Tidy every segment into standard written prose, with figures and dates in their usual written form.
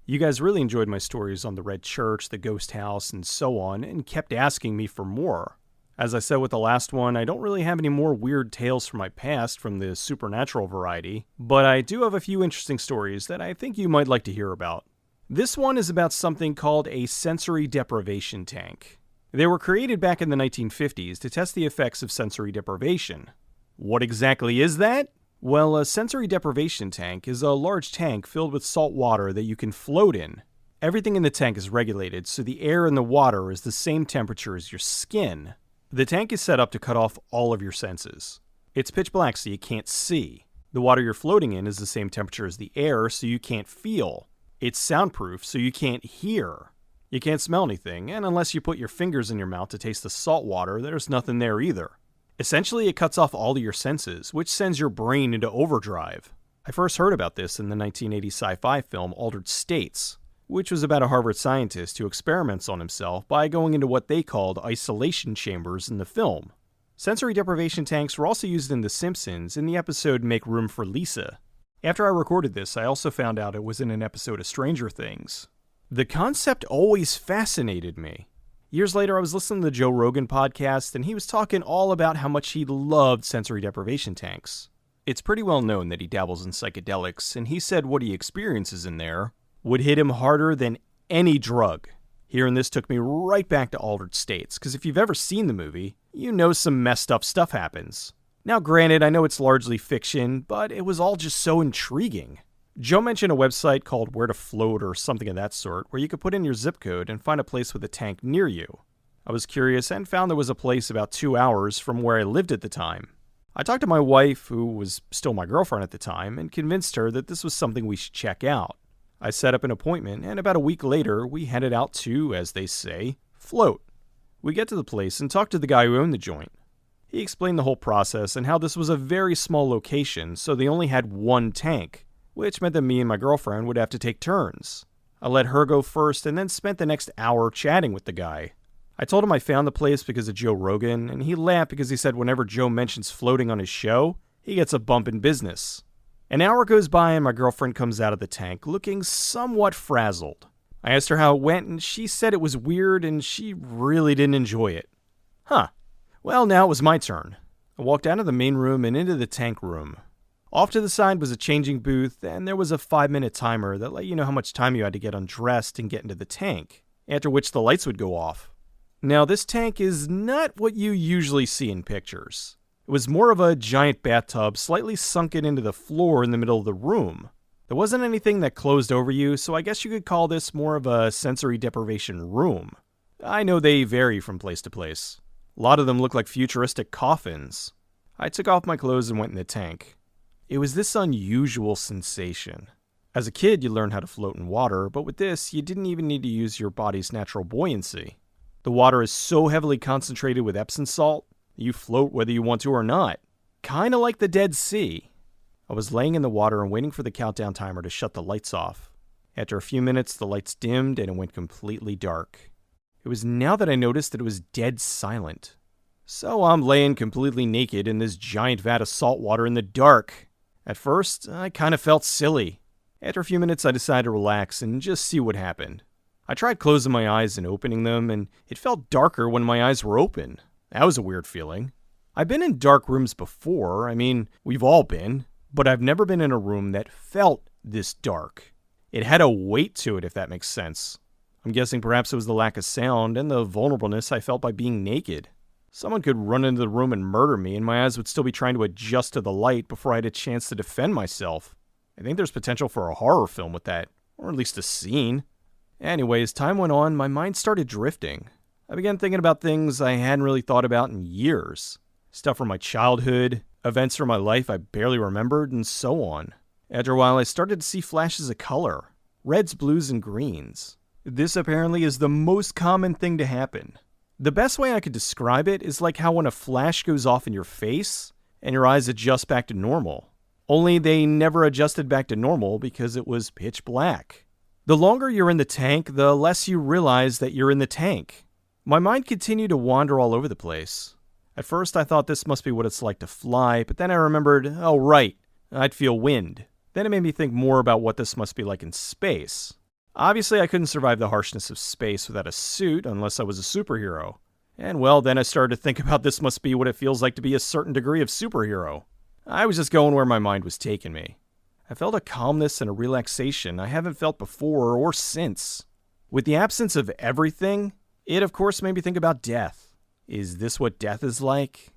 You guys really enjoyed my stories on the Red Church, the Ghost House, and so on, and kept asking me for more. As I said with the last one, I don't really have any more weird tales from my past from the supernatural variety, but I do have a few interesting stories that I think you might like to hear about. This one is about something called a sensory deprivation tank. They were created back in the 1950s to test the effects of sensory deprivation. What exactly is that? Well, a sensory deprivation tank is a large tank filled with salt water that you can float in. Everything in the tank is regulated, so the air in the water is the same temperature as your skin. The tank is set up to cut off all of your senses. It's pitch black, so you can't see. The water you're floating in is the same temperature as the air, so you can't feel. It's soundproof, so you can't hear. You can't smell anything, and unless you put your fingers in your mouth to taste the salt water, there's nothing there either. Essentially, it cuts off all of your senses, which sends your brain into overdrive. I first heard about this in the 1980 sci-fi film Altered States, which was about a Harvard scientist who experiments on himself by going into what they called isolation chambers in the film. Sensory deprivation tanks were also used in The Simpsons in the episode Make Room for Lisa. After I recorded this, I also found out it was in an episode of Stranger Things. The concept always fascinated me. Years later, I was listening to the Joe Rogan podcast, and he was talking all about how much he loved sensory deprivation tanks. It's pretty well known that he dabbles in psychedelics, and he said what he experiences in there would hit him harder than any drug. Hearing this took me right back to Altered States, because if you've ever seen the movie, you know some messed up stuff happens. Now granted, I know it's largely fiction, but it was all just so intriguing. Joe mentioned a website called Where to Float or something of that sort, where you could put in your zip code and find a place with a tank near you. I was curious and found there was a place about 2 hours from where I lived at the time. I talked to my wife, who was still my girlfriend at the time, and convinced her that this was something we should check out. I set up an appointment, and about a week later, we headed out to, as they say, float. We get to the place and talk to the guy who owned the joint. He explained the whole process and how this was a very small location, so they only had one tank, which meant that me and my girlfriend would have to take turns. I let her go first and then spent the next hour chatting with the guy. I told him I found the place because of Joe Rogan, and he laughed because he said whenever Joe mentions floating on his show, he gets a bump in business. An hour goes by and my girlfriend comes out of the tank looking somewhat frazzled. I asked her how it went, and she said it was weird and she really didn't enjoy it. Well, now it was my turn. I walked out of the main room and into the tank room. Off to the side was a changing booth, and there was a 5-minute timer that let you know how much time you had to get undressed and get into the tank, after which the lights would go off. Now, this tank is not what you usually see in pictures. It was more of a giant bathtub slightly sunken into the floor in the middle of the room. There wasn't anything that closed over you, so I guess you could call this more of a sensory deprivation room. I know they vary from place to place. A lot of them look like futuristic coffins. I took off my clothes and went in the tank. It was this unusual sensation. As a kid, you learned how to float in water, but with this, you didn't even need to use your body's natural buoyancy. The water is so heavily concentrated with Epsom salt, you float whether you want to or not. Kinda like the Dead Sea. I was laying in the water and waiting for the countdown timer to shut the lights off. After a few minutes, the lights dimmed and it went completely dark. It was now that I noticed that it was dead silent. So I'm laying completely naked in this giant vat of salt water in the dark. At first, I kind of felt silly. After a few minutes, I decided to relax and just see what happened. I tried closing my eyes and opening them, and it felt darker when my eyes were open. That was a weird feeling. I've been in dark rooms before, I mean, we've all been, but I've never been in a room that felt this dark. It had a weight to it, if that makes sense. I'm guessing perhaps it was the lack of sound and the vulnerableness I felt by being naked. Someone could run into the room and murder me, and my eyes would still be trying to adjust to the light before I had a chance to defend myself. I think there's potential for a horror film with that, or at least a scene. Anyway, as time went on, my mind started drifting. I began thinking about things I hadn't really thought about in years. Stuff from my childhood, events from my life I barely remembered, and so on. After a while, I started to see flashes of color. Reds, blues, and greens. This apparently is the most common thing to happen. The best way I could describe it is like how when a flash goes off in your face and your eyes adjust back to normal. Only they never adjusted back to normal because it was pitch black. The longer you're in the tank, the less you realize that you're in the tank. My mind continued to wander all over the place. At first I thought this must be what it's like to fly, but then I remembered, oh right, I'd feel wind. Then it made me think more about what this must be like in space. Obviously, I couldn't survive the harshness of space without a suit unless I was a superhero. And well, then I started to think about this must be what it feels like to be a certain degree of superhero. I was just going where my mind was taking me. I felt a calmness and a relaxation I haven't felt before or since. With the absence of everything, it of course made me think about death. Is this what death is like?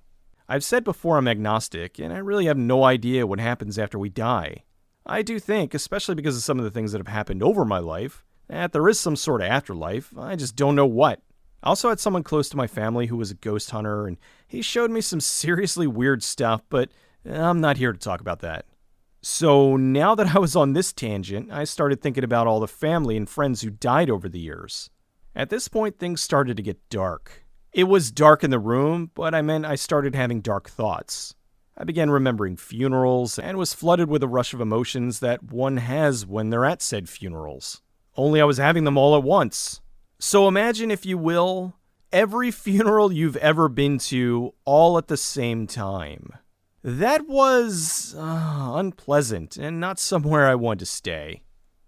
I've said before I'm agnostic, and I really have no idea what happens after we die. I do think, especially because of some of the things that have happened over my life, that there is some sort of afterlife. I just don't know what. I also had someone close to my family who was a ghost hunter, and he showed me some seriously weird stuff, but I'm not here to talk about that. So now that I was on this tangent, I started thinking about all the family and friends who died over the years. At this point, things started to get dark. It was dark in the room, but I meant I started having dark thoughts. I began remembering funerals and was flooded with a rush of emotions that one has when they're at said funerals. Only I was having them all at once. So imagine, if you will, every funeral you've ever been to all at the same time. That was unpleasant and not somewhere I wanted to stay.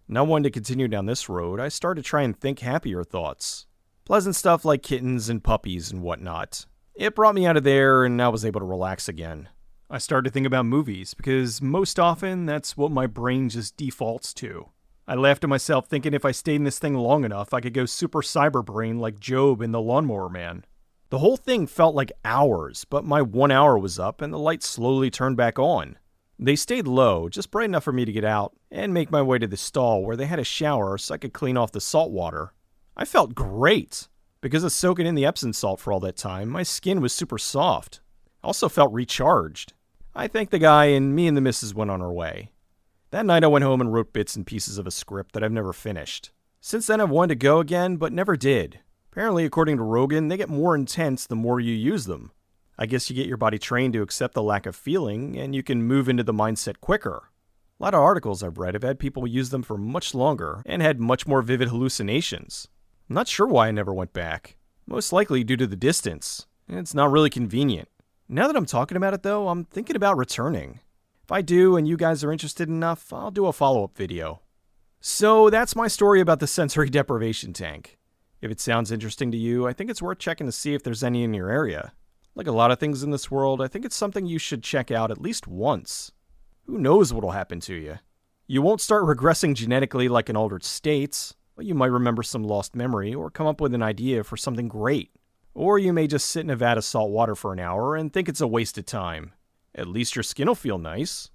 Not wanting to continue down this road, I started to try and think happier thoughts. Pleasant stuff like kittens and puppies and whatnot. It brought me out of there and I was able to relax again. I started to think about movies because most often that's what my brain just defaults to. I laughed at myself thinking if I stayed in this thing long enough, I could go super cyber brain like Job in The Lawnmower Man. The whole thing felt like hours, but my 1 hour was up and the lights slowly turned back on. They stayed low, just bright enough for me to get out and make my way to the stall where they had a shower so I could clean off the salt water. I felt great. Because of soaking in the Epsom salt for all that time, my skin was super soft. I also felt recharged. I thanked the guy and me and the missus went on our way. That night I went home and wrote bits and pieces of a script that I've never finished. Since then I've wanted to go again, but never did. Apparently, according to Rogan, they get more intense the more you use them. I guess you get your body trained to accept the lack of feeling, and you can move into the mindset quicker. A lot of articles I've read have had people use them for much longer, and had much more vivid hallucinations. I'm not sure why I never went back. Most likely due to the distance. It's not really convenient. Now that I'm talking about it though, I'm thinking about returning. If I do and you guys are interested enough, I'll do a follow-up video. So that's my story about the Sensory Deprivation Tank. If it sounds interesting to you, I think it's worth checking to see if there's any in your area. Like a lot of things in this world, I think it's something you should check out at least once. Who knows what'll happen to you? You won't start regressing genetically like in altered states, but you might remember some lost memory or come up with an idea for something great. Or you may just sit in a vat of salt water for an hour and think it's a waste of time. At least your skin will feel nice.